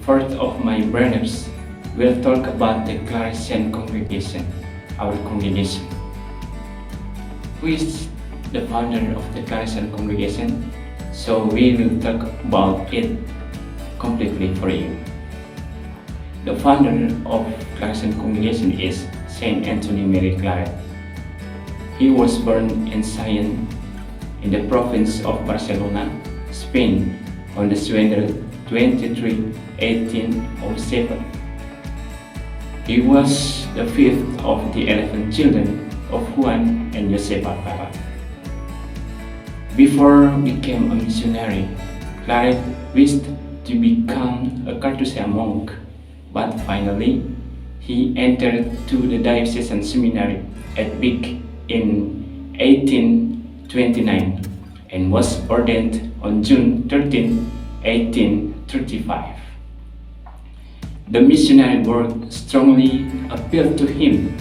fourth of my brothers will talk about the Claretian Congregation, our congregation. Who is the founder of the Claretian Congregation? So we will talk about it completely for you. The founder of Claretian Congregation is Saint Anthony Mary Claret. He was born in Jaén, in the province of Barcelona, Spain, on December 23, 1807. He was the fifth of the 11 children of Juan and Josefa Claret. Before becoming a missionary, Claret wished to become a Carthusian monk, but finally he entered to the diocesan seminary at Vic in 1829 and was ordained on June 13, 1835. The missionary work strongly appealed to him,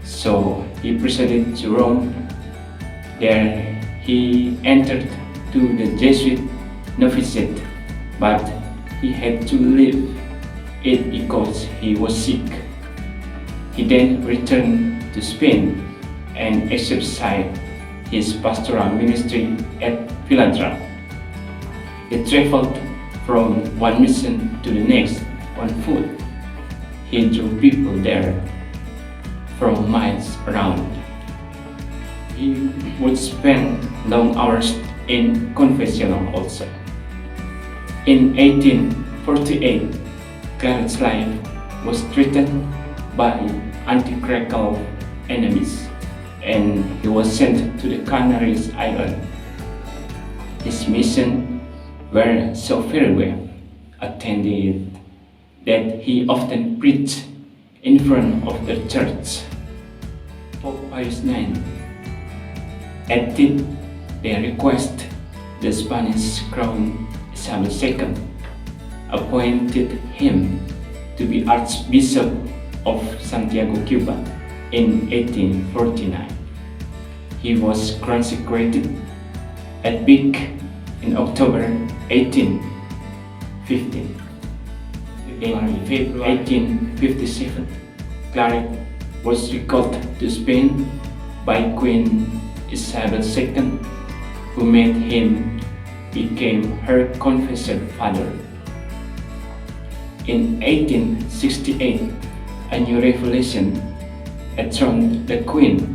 so he proceeded to Rome. There he entered to the Jesuit novitiate, but he had to leave it because he was sick. He then returned to Spain and exercised his pastoral ministry at Philandra. He traveled from one mission to the next on foot. He drew people there from miles around. He would spend long hours in confessional also. In 1848, Claret's life was threatened by anti-clerical enemies, and he was sent to the Canary Islands. His mission were so very well attended that he often preached in front of the church. Pope Pius IX at their request, the Spanish crown Isabel II appointed him to be Archbishop of Santiago, Cuba in 1849. He was consecrated at Vic in October 1815. In February 1857, Claret was recalled to Spain by Queen Isabel II, who made him become her confessor father. In 1868, a new revelation enthroned the queen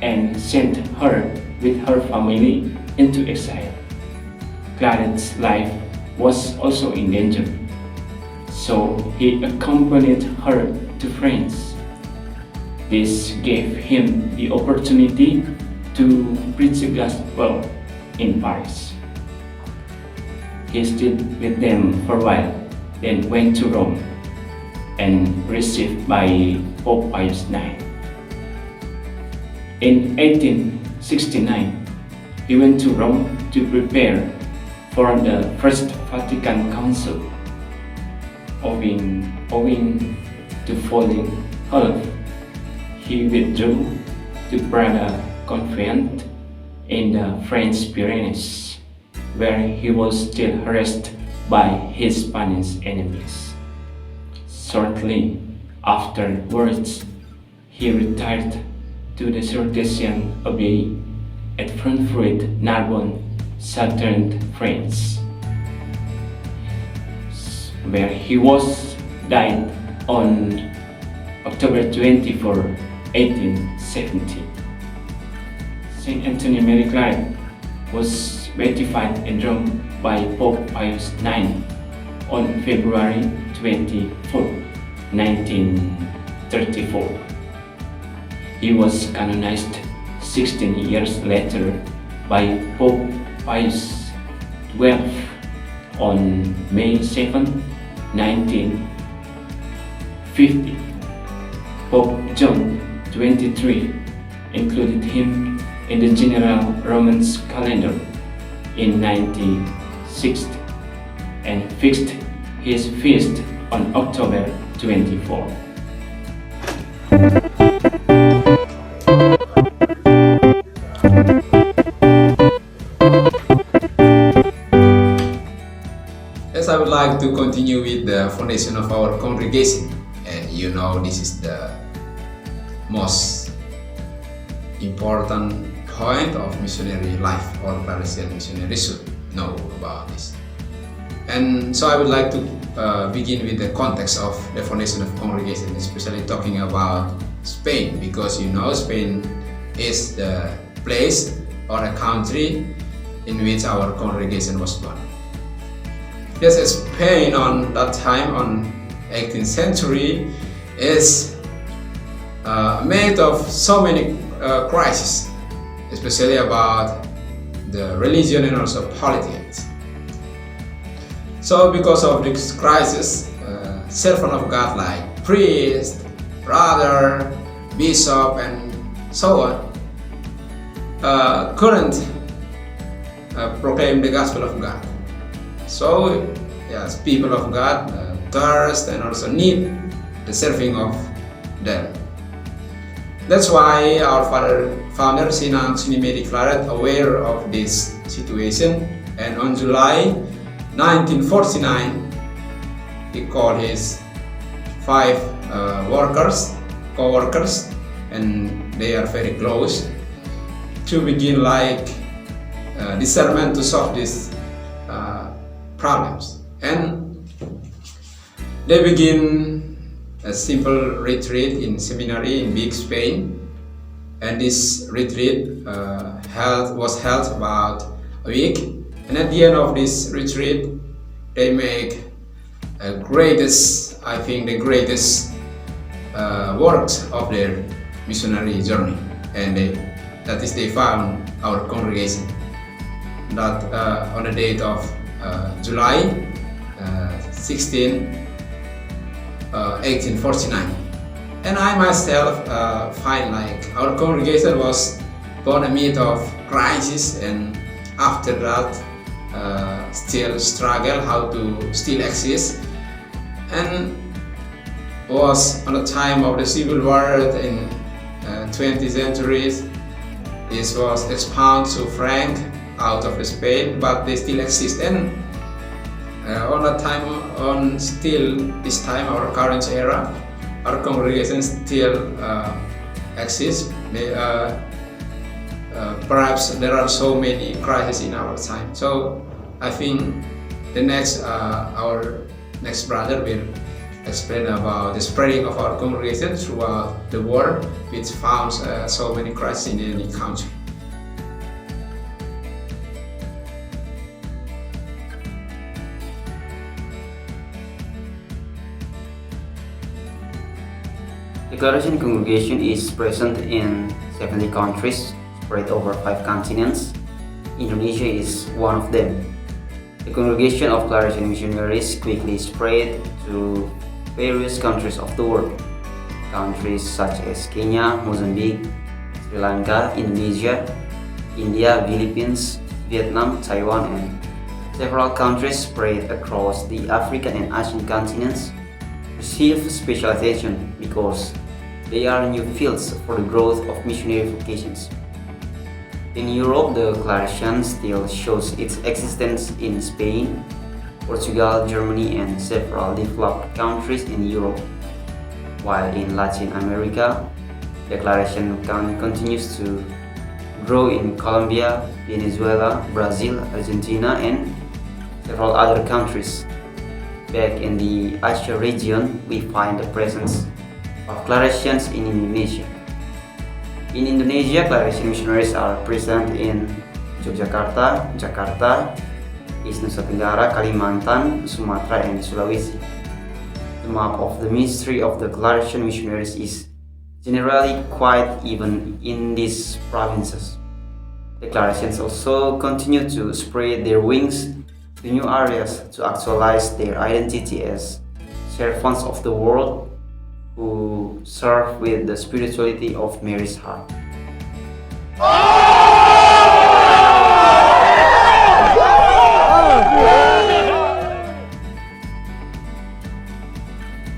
and sent her with her family into exile. Claret's life was also in danger, so he accompanied her to France. This gave him the opportunity to preach the gospel in Paris. He stayed with them for a while, then went to Rome and received by Pope Pius IX. In 1869, he went to Rome to prepare for the First Vatican Council. Owing to falling health, he withdrew to Praga convent in the French Pyrenees, where he was still harassed by his Spanish enemies. Shortly afterwards, he retired to the Claretian Abbey at Frankfurt, Narbonne, southern France, where he was died on October 24, 1870. Saint Anthony Mary Claret was beatified in Rome by Pope Pius IX on February 24, 1934. He was canonized 16 years later by Pope Pius XII on May 7, 1950. Pope John XXIII included him in the general Roman calendar in 1960 and fixed his feast on October 24. I would like like to continue with the foundation of our congregation. And you know, this is the most important point of missionary life, or Claretian missionaries should know about this. And so I would like to begin with the context of the foundation of congregation, especially talking about Spain, because you know Spain is the place or a country in which our congregation was born. Yes, Spain on that time, on 18th century, is made of so many crises, especially about the religion and also politics. So because of this crisis, servant of God like priest, brother, bishop, and so on couldn't proclaim the gospel of God. So yes, people of God thirst and also need the serving of them. That's why our founder Sinang Sunime declared aware of this situation, and on July 1949 he called his 5 co-workers, and they are very close, to begin like discernment to solve these problems. And they begin a simple retreat in seminary in Big Spain, and this retreat was held about a week. And at the end of this retreat, they make the greatest works of their missionary journey, and they found our congregation. That on the date of July 16, 1849. And I myself find like our congregation was born amid of crisis, and after that still struggle how to still exist, and was on the time of the civil war in 20th centuries. This was expelled to Frank out of Spain, but they still exist. And this time, our current era, our congregation still exists. Perhaps there are so many crises in our time. So I think our next brother will explain about the spreading of our congregation throughout the world, which found so many crises in any country. The Claretian Congregation is present in 70 countries, spread over 5 continents. Indonesia is one of them. The congregation of Claretian missionaries quickly spread to various countries of the world. Countries such as Kenya, Mozambique, Sri Lanka, Indonesia, India, Philippines, Vietnam, Taiwan, and several countries spread across the African and Asian continents receive special attention because they are new fields for the growth of missionary vocations. In Europe, the Claretian still shows its existence in Spain, Portugal, Germany, and several developed countries in Europe, while in Latin America, the Claretian continues to grow in Colombia, Venezuela, Brazil, Argentina, and several other countries. Back in the Asia region, we find the presence of Claretians in Indonesia. In Indonesia, Claretian missionaries are present in Yogyakarta, Jakarta, East Nusa Tenggara, Kalimantan, Sumatra, and Sulawesi. The map of the ministry of the Claretian missionaries is generally quite even in these provinces. The Claretians also continue to spread their wings to new areas to actualize their identity as servants of the world who serve with the spirituality of Mary's heart.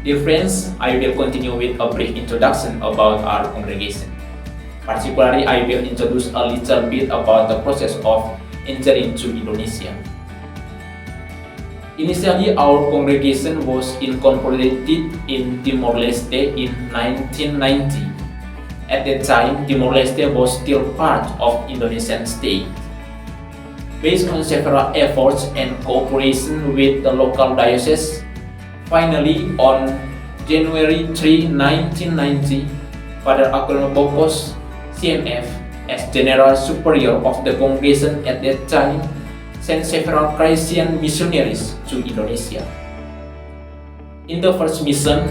Dear friends, I will continue with a brief introduction about our congregation. Particularly, I will introduce a little bit about the process of entering to Indonesia. Initially, our congregation was incorporated in Timor-Leste in 1990. At that time, Timor-Leste was still part of Indonesian state. Based on several efforts and cooperation with the local diocese, finally on January 3, 1990, Father Aguilera Bokos, CMF, as General Superior of the congregation at that time, sent several Claretian missionaries to Indonesia. In the first mission,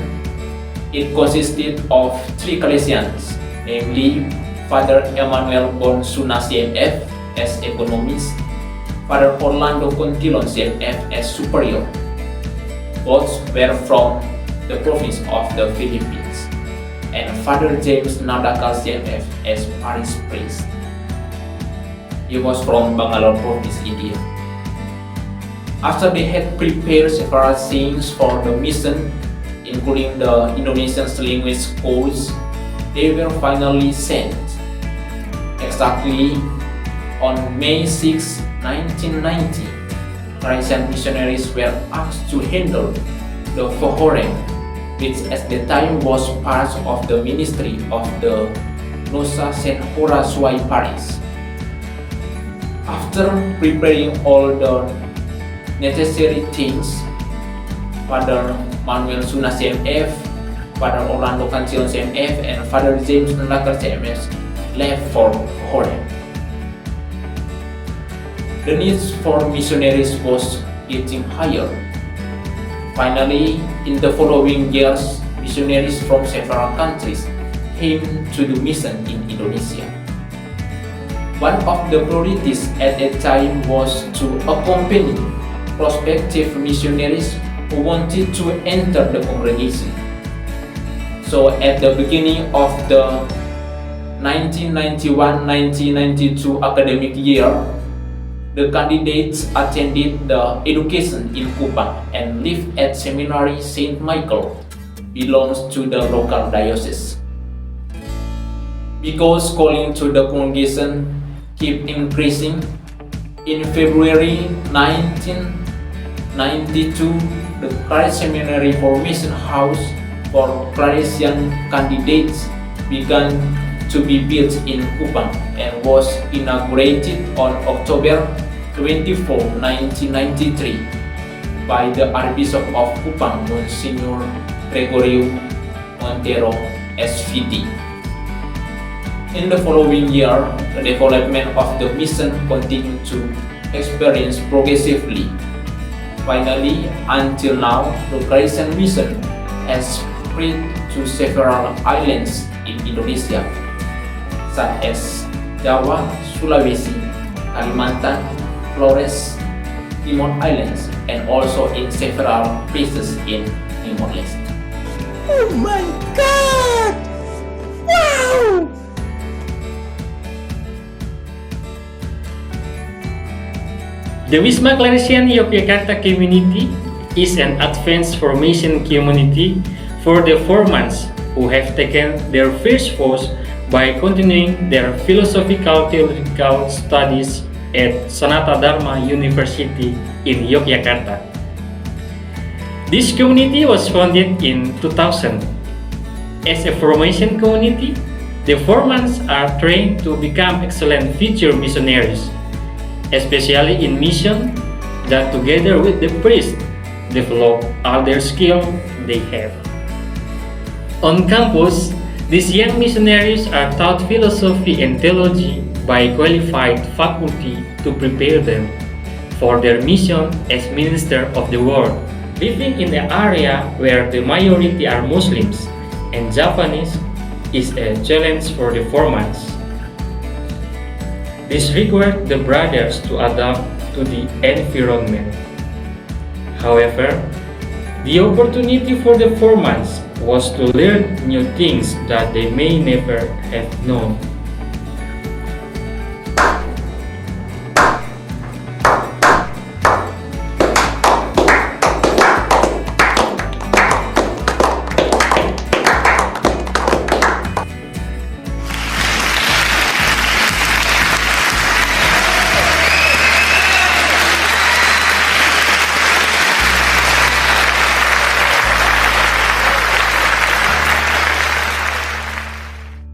it consisted of 3 Claretians, namely Father Emmanuel Bonsuna CMF as economist, Father Orlando Contilon CMF as superior. Both were from the province of the Philippines, and Father James Nadakal CMF as parish priest. He was from Bangalore province, India. After they had prepared several things for the mission, including the Indonesian language schools, they were finally sent. Exactly on May 6, 1990, Claretian missionaries were asked to handle the Fohoreng, which at the time was part of the ministry of the Nusa Senhora Suai Parish. After preparing all the necessary things, Father Manuel Suna CMF, Father Orlando Contilon CMF, and Father James Nadakal CMF left for Fohoreng. The needs for missionaries was getting higher. Finally, in the following years, missionaries from several countries came to the mission in Indonesia. One of the priorities at that time was to accompany prospective missionaries who wanted to enter the congregation. So at the beginning of the 1991-1992 academic year, the candidates attended the education in Kupang and lived at Seminary St. Michael, belongs to the local diocese. Because calling to the congregation keep increasing, in February 1992, the Claretian Seminary Formation House for Claretian candidates began to be built in Kupang and was inaugurated on October 24, 1993 by the Archbishop of Kupang, Monsignor Gregorio Montero, SVD. In the following year, the development of the mission continued to experience progressively. Finally, until now, the Claretian mission has spread to several islands in Indonesia, such as Java, Sulawesi, Kalimantan, Flores, Timor Islands, and also in several places in Timor-Leste. Oh my God! Wow! The Wisma Claretian Yogyakarta community is an advanced formation community for the 4 months who have taken their first course by continuing their philosophical theological studies at Sanata Dharma University in Yogyakarta. This community was founded in 2000. As a formation community, the 4 months are trained to become excellent future missionaries, especially in mission, that together with the priest develop other skills they have. On campus, these young missionaries are taught philosophy and theology by qualified faculty to prepare them for their mission as minister of the world. Living in the area where the majority are Muslims and Japanese is a challenge for the 4 months. This required the brothers to adapt to the environment. However, the opportunity for the 4 months was to learn new things that they may never have known